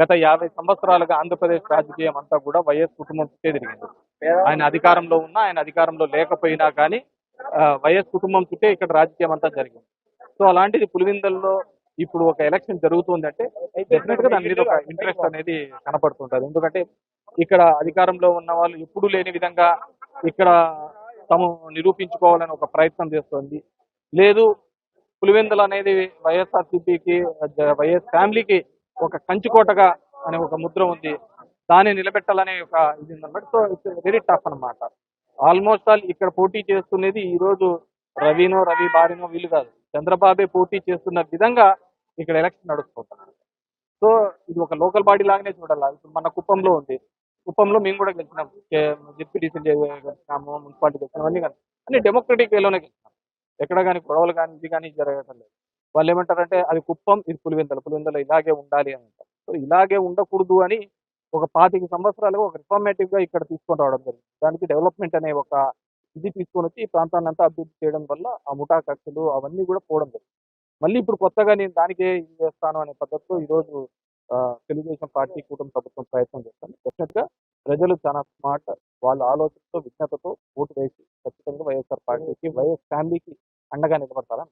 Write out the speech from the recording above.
గత 50 సంవత్సరాలుగా ఆంధ్రప్రదేశ్ రాజకీయం అంతా కూడా వైఎస్ కుటుంబం చుట్టే తిరిగింది. ఆయన అధికారంలో ఉన్నా, ఆయన అధికారంలో లేకపోయినా కానీ వైఎస్ కుటుంబం చుట్టే ఇక్కడ రాజకీయం అంతా జరిగింది. సో అలాంటిది పులివెందుల్లో ఇప్పుడు ఒక ఎలక్షన్ జరుగుతుందంటే డెఫినెట్ గా దాని మీద ఒక ఇంట్రెస్ట్ అనేది కనపడుతుంటది. ఎందుకంటే ఇక్కడ అధికారంలో ఉన్న వాళ్ళు ఎప్పుడూ లేని విధంగా ఇక్కడ తాము నిరూపించుకోవాలని ఒక ప్రయత్నం చేస్తోంది. లేదు, పులివెందులు అనేది వైఎస్ఆర్సీపీకి, వైఎస్ ఫ్యామిలీకి ఒక కంచుకోటగా అనే ఒక ముద్ర ఉంది. దాన్ని నిలబెట్టాలనే ఒక ఇది ఉందన్నమాట. సో ఇట్స్ వెరీ టఫ్ అన్నమాట. ఆల్మోస్ట్ ఆల్ ఇక్కడ పోటీ చేస్తున్నది ఈ రోజు రవి బారినో వీళ్ళు కాదు, చంద్రబాబే పోటీ చేస్తున్న విధంగా ఇక్కడ ఎలక్షన్ నడుస్తుంటారు. సో ఇది ఒక లోకల్ బాడీ లాగానే చూడాలి. ఇప్పుడు మన కుప్పంలో ఉంది. కుప్పంలో మేము కూడా గెలిచినాం, డిప్యూటీసీ గెలిచినాము, మున్సిపాలిటీ గెలిచినాం, అన్ని కానీ అన్ని డెమోక్రటిక్ వేలోనే గెలిచినాం. ఎక్కడ కానీ గొడవలు కానీ ఇది కానీ జరగటం లేదు. వాళ్ళు ఏమంటారంటే అది కుప్పం, ఇది పులివెందులు ఇలాగే ఉండాలి అని అంటారు. సో ఇలాగే ఉండకూడదు అని ఒక 25 సంవత్సరాలుగా ఒక రిఫార్మేటివ్ గా ఇక్కడ తీసుకొని రావడం జరిగింది. దానికి డెవలప్మెంట్ అనే ఒక ఇది తీసుకొని వచ్చి ఈ ప్రాంతాన్ని అంతా అభివృద్ధి చేయడం వల్ల ఆ ముఠా ఖర్చులు అవన్నీ కూడా పోవడం జరిగింది. మళ్ళీ ఇప్పుడు కొత్తగా నేను దానికే ఇది చేస్తాను అనే పద్ధతిలో ఈరోజు తెలుగుదేశం పార్టీ కూటమి ప్రభుత్వం ప్రయత్నం చేస్తాను. డెఫినెట్ గా ప్రజలు చాలా స్మార్ట్, వాళ్ళ ఆలోచనతో విజ్ఞతతో ఓటు వేసి ఖచ్చితంగా వైఎస్ఆర్ పార్టీకి, వైఎస్ ఫ్యామిలీకి అండగా నిలబడతారని